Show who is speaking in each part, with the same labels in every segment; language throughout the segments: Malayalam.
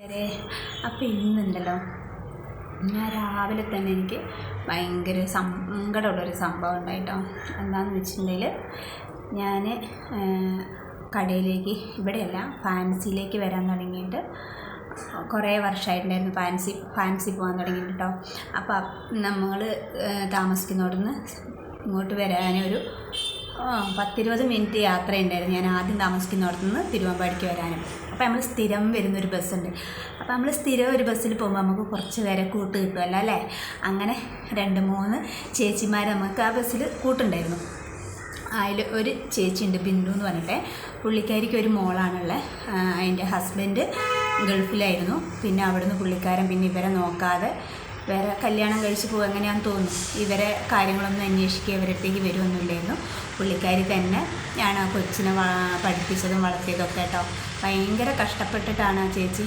Speaker 1: അപ്പോൾ ഇന്നുണ്ടല്ലോ, ഞാൻ രാവിലെ തന്നെ എനിക്ക് ഭയങ്കര സങ്കടമുള്ളൊരു സംഭവം ഉണ്ടായിട്ടോ. എന്താണെന്ന് വെച്ചിട്ടുണ്ടെങ്കിൽ ഞാൻ കടയിലേക്ക്, ഇവിടെയല്ല ഫാൻസിയിലേക്ക് വരാൻ തുടങ്ങിയിട്ട് കുറേ വർഷമായിട്ടുണ്ടായിരുന്നു. ഫാൻസി പോകാൻ തുടങ്ങിയിട്ട് കേട്ടോ. അപ്പോൾ നമ്മൾ താമസിക്കുന്നിടത്തുനിന്ന് ഇങ്ങോട്ട് വരാനൊരു 10-20 മിനിറ്റ് യാത്രയുണ്ടായിരുന്നു. ഞാൻ ആദ്യം താമസിക്കുന്നിടത്തുനിന്ന് തിരുവമ്പാടിക്ക് വരാനും. അപ്പോൾ നമ്മൾ സ്ഥിരം വരുന്നൊരു ബസ്സുണ്ട്. അപ്പോൾ നമ്മൾ സ്ഥിരം ഒരു ബസ്സിൽ പോകുമ്പോൾ നമുക്ക് കുറച്ച് പേരെ കൂട്ട് കിട്ടുമല്ലോ അല്ലേ. അങ്ങനെ 2-3 ചേച്ചിമാർ നമുക്ക് ആ ബസ്സിൽ കൂട്ടുണ്ടായിരുന്നു. അതിൽ ഒരു ചേച്ചിയുണ്ട്, ബിന്ദു എന്ന് പറഞ്ഞിട്ട്. പുള്ളിക്കാരിക്ക് ഒരു മോളാണുള്ളത്. അതിൻ്റെ ഹസ്ബൻഡ് ഗൾഫിലായിരുന്നു. പിന്നെ അവിടുന്ന് പുള്ളിക്കാരൻ പിന്നെ ഇവരെ നോക്കാതെ വേറെ കല്യാണം കഴിച്ച് പോകുക എങ്ങനെയാണെന്ന് തോന്നുന്നു. ഇവരെ കാര്യങ്ങളൊന്നും അന്വേഷിക്കുക ഇവരടുത്തേക്ക് വരുമൊന്നുമില്ലായിരുന്നു. പുള്ളിക്കാരി തന്നെ ഞാൻ ആ കൊച്ചിനെ പഠിപ്പിച്ചതും വളർത്തിയതൊക്കെ കേട്ടോ. ഭയങ്കര കഷ്ടപ്പെട്ടിട്ടാണ് ആ ചേച്ചി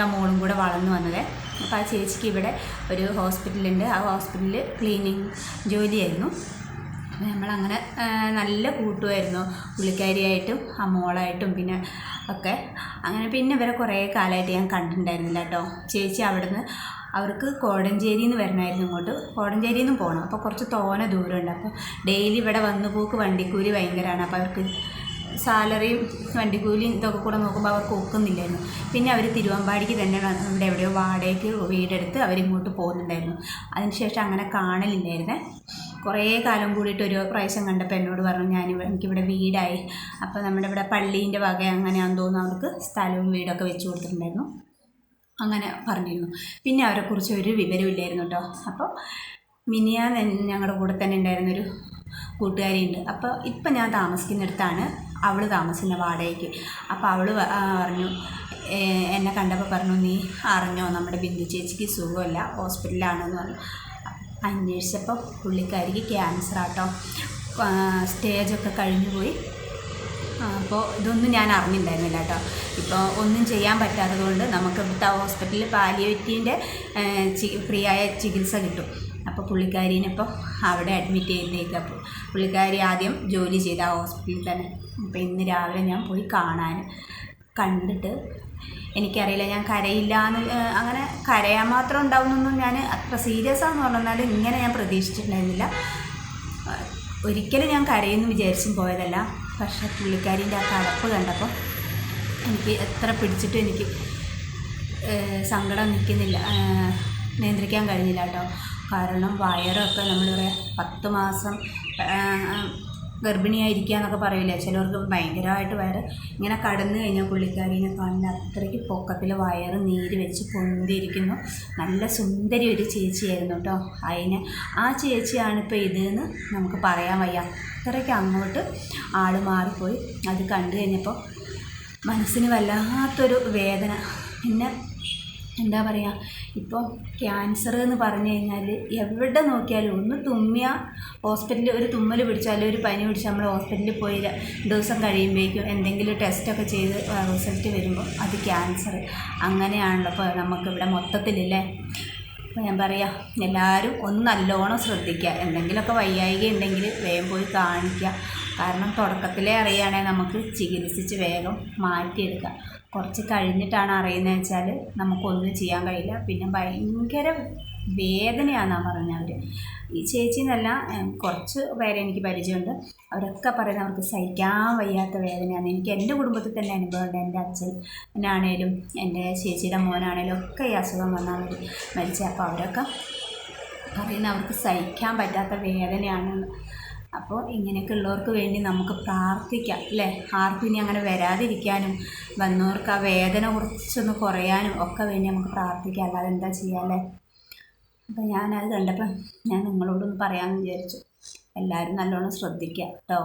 Speaker 1: ആ മോളും കൂടെ വളർന്നു വന്നത്. അപ്പോൾ ആ ചേച്ചിക്ക് ഇവിടെ ഒരു ഹോസ്പിറ്റലുണ്ട്. ആ ഹോസ്പിറ്റലിൽ ക്ലീനിങ് ജോലിയായിരുന്നു. നമ്മളങ്ങനെ നല്ല കൂട്ടുമായിരുന്നു, പുള്ളിക്കാരിയായിട്ടും ആ മോളായിട്ടും പിന്നെ ഒക്കെ. അങ്ങനെ പിന്നെ ഇവരെ കുറേ കാലമായിട്ട് ഞാൻ കണ്ടിട്ടുണ്ടായിരുന്നില്ല കേട്ടോ. ചേച്ചി അവിടുന്ന് അവർക്ക് കോടഞ്ചേരിയിൽ നിന്ന് വരണമായിരുന്നു ഇങ്ങോട്ട്. കോടഞ്ചേരിയിൽ നിന്നും പോകണം. അപ്പോൾ കുറച്ച് തോനെ ദൂരമുണ്ട്. അപ്പോൾ ഡെയിലി ഇവിടെ വന്നു പോക്ക് വണ്ടിക്കൂലി ഭയങ്കരമാണ്. അപ്പോൾ അവർക്ക് സാലറിയും വണ്ടിക്കൂലിയും ഇതൊക്കെ കൂടെ നോക്കുമ്പോൾ അവർക്ക് ഒക്കുന്നില്ലായിരുന്നു. പിന്നെ അവർ തിരുവമ്പാടിക്ക് തന്നെ ഇവിടെ എവിടെയോ വാടകയ്ക്ക് വീടെടുത്ത് അവരിങ്ങോട്ട് പോകുന്നുണ്ടായിരുന്നു. അതിനുശേഷം അങ്ങനെ കാണലില്ലായിരുന്നേ. കുറേ കാലം കൂടിയിട്ട് ഒരു പ്രാവശ്യം കണ്ടപ്പോൾ എന്നോട് പറഞ്ഞു, എനിക്കിവിടെ വീടായി, അപ്പോൾ നമ്മുടെ ഇവിടെ പള്ളീൻ്റെ വക അങ്ങനെയാണെന്ന് തോന്നുന്നു, അവർക്ക് സ്ഥലവും വീടൊക്കെ വെച്ച് കൊടുത്തിട്ടുണ്ടായിരുന്നു. അങ്ങനെ പറഞ്ഞിരുന്നു. പിന്നെ അവരെക്കുറിച്ച് ഒരു വിവരമില്ലായിരുന്നു കേട്ടോ. അപ്പോൾ മിനിയാന്ന് ഞങ്ങളുടെ കൂടെ തന്നെ ഉണ്ടായിരുന്നൊരു കൂട്ടുകാരിയുണ്ട്. അപ്പോൾ ഇപ്പം ഞാൻ താമസിക്കുന്നിടത്താണ് അവൾ താമസിക്കുന്ന വാടകയ്ക്ക്. അപ്പോൾ അവൾ പറഞ്ഞു, എന്നെ കണ്ടപ്പോൾ പറഞ്ഞു, നീ അറിഞ്ഞോ നമ്മുടെ ബിന്ദു ചേച്ചിക്ക് സുഖമില്ല, ഹോസ്പിറ്റലിലാണെന്ന് പറഞ്ഞു. അന്വേഷിച്ചപ്പോൾ പുള്ളിക്കാരിക്ക് ക്യാൻസർ ആട്ടോ. സ്റ്റേജൊക്കെ കഴിഞ്ഞു പോയി. അപ്പോൾ ഇതൊന്നും ഞാൻ അറിഞ്ഞിട്ടുണ്ടായിരുന്നില്ല കേട്ടോ. ഇപ്പോൾ ഒന്നും ചെയ്യാൻ പറ്റാത്തത് കൊണ്ട് നമുക്ക് ഇവിടുത്തെ ഹോസ്പിറ്റലിൽ പാലിയേറ്റീവിൻ്റെ ഫ്രീ ആയ ചികിത്സ കിട്ടും. അപ്പോൾ പുള്ളിക്കാരിനിപ്പോൾ അവിടെ അഡ്മിറ്റ് ചെയ്തേക്കുക. അപ്പോൾ പുള്ളിക്കാരി ആദ്യം ജോലി ചെയ്ത ആ ഹോസ്പിറ്റലിൽ തന്നെ. അപ്പോൾ ഇന്ന് രാവിലെ ഞാൻ പോയി കണ്ടിട്ട് എനിക്കറിയില്ല, ഞാൻ കരയില്ല എന്ന്, അങ്ങനെ കരയാൻ മാത്രം ഉണ്ടാവുന്നൊന്നും ഞാൻ അത്ര സീരിയസ് ആണെന്ന് പറഞ്ഞാൽ ഇങ്ങനെ ഞാൻ പ്രതീക്ഷിച്ചിട്ടുണ്ടായിരുന്നില്ല. ഒരിക്കലും ഞാൻ കരയെന്ന് വിചാരിച്ചും പോയതല്ല. പക്ഷേ പുള്ളിക്കാരിൻ്റെ ആ കടപ്പ് കണ്ടപ്പോൾ എനിക്ക് എത്ര പിടിച്ചിട്ടും എനിക്ക് സങ്കടം നിയന്ത്രിക്കാൻ കഴിഞ്ഞില്ല കേട്ടോ. കാരണം വയറൊക്കെ നമ്മൾ പറയാം, 10 മാസം ഗർഭിണിയായിരിക്കുക എന്നൊക്കെ പറയില്ലേ, ചിലവർക്ക് ഭയങ്കരമായിട്ട് വയറ് ഇങ്ങനെ കടന്നു കഴിഞ്ഞാൽ പുള്ളിക്കാരിനെ കാണുന്ന അത്രയ്ക്ക് പൊക്കത്തിൽ വയറ് നീര് വെച്ച് പൊന്തിയിരിക്കുന്നു. നല്ല സുന്ദരി ഒരു ചേച്ചിയായിരുന്നു കേട്ടോ. ആ ചേച്ചിയാണിപ്പോൾ ഇതെന്ന് നമുക്ക് പറയാൻ വയ്യ. അത്രയ്ക്ക് അങ്ങോട്ട് ആൾ മാറിപ്പോയി. അത് കണ്ടു കഴിഞ്ഞപ്പോൾ മനസ്സിന് വല്ലാത്തൊരു വേദന. പിന്നെ എന്താ പറയുക, ഇപ്പോൾ ക്യാൻസർ എന്ന് പറഞ്ഞു കഴിഞ്ഞാൽ എവിടെ നോക്കിയാലും ഒന്ന് തുമ്മിയാൽ ഹോസ്പിറ്റലിൽ ഒരു തുമ്മൽ പിടിച്ചാലും ഒരു പനി പിടിച്ചാൽ നമ്മൾ ഹോസ്പിറ്റലിൽ പോയി 2 ദിവസം കഴിയുമ്പോഴേക്കും എന്തെങ്കിലും ടെസ്റ്റൊക്കെ ചെയ്ത് റിസൾട്ട് വരുമ്പോൾ അത് ക്യാൻസർ. അങ്ങനെയാണല്ലോ ഇപ്പോൾ നമുക്കിവിടെ മൊത്തത്തിലില്ലേ. അപ്പോൾ ഞാൻ പറയാം, എല്ലാവരും ഒന്ന് നല്ലോണം ശ്രദ്ധിക്കുക. എന്തെങ്കിലുമൊക്കെ വയ്യായിക ഉണ്ടെങ്കിൽ വേഗം പോയി കാണിക്കുക. കാരണം തുടക്കത്തിലേ അറിയുകയാണെങ്കിൽ നമുക്ക് ചികിത്സിച്ച് വേഗം മാറ്റിയെടുക്കുക. കുറച്ച് കഴിഞ്ഞിട്ടാണ് അറിയുന്നത് വെച്ചാൽ നമുക്കൊന്നും ചെയ്യാൻ കഴിയില്ല. പിന്നെ ഭയങ്കര വേദനയാണെന്നാണ് പറഞ്ഞവർ. ഈ ചേച്ചി എന്നല്ല, കുറച്ച് പേരെ എനിക്ക് പരിചയമുണ്ട്. അവരൊക്കെ പറയുന്നത് അവർക്ക് സഹിക്കാൻ വയ്യാത്ത വേദനയാണ്. എനിക്ക് എൻ്റെ കുടുംബത്തിൽ തന്നെ അനുഭവമുണ്ട്. എൻ്റെ അച്ഛനാണേലും എൻ്റെ ചേച്ചിയുടെ മോനാണേലും ഒക്കെ ഈ അസുഖം വന്നാൽ മരിച്ചത്. അപ്പോൾ അവരൊക്കെ പറയുന്നത് അവർക്ക് സഹിക്കാൻ പറ്റാത്ത വേദനയാണെന്ന്. അപ്പോൾ ഇങ്ങനെയൊക്കെ ഉള്ളവർക്ക് വേണ്ടി നമുക്ക് പ്രാർത്ഥിക്കാം അല്ലേ. ആർക്കും ഇനി അങ്ങനെ വരാതിരിക്കാനും വന്നവർക്ക് ആ വേദന കുറച്ചൊന്ന് കുറയാനും ഒക്കെ വേണ്ടി നമുക്ക് പ്രാർത്ഥിക്കാം. അല്ലാതെ എന്താ ചെയ്യുക അല്ലേ. അപ്പോൾ ഞാനത് കണ്ടപ്പോൾ ഞാൻ നിങ്ങളോടൊന്ന് പറയാമെന്ന് വിചാരിച്ചു. എല്ലാവരും നല്ലോണം ശ്രദ്ധിക്കുക കേട്ടോ.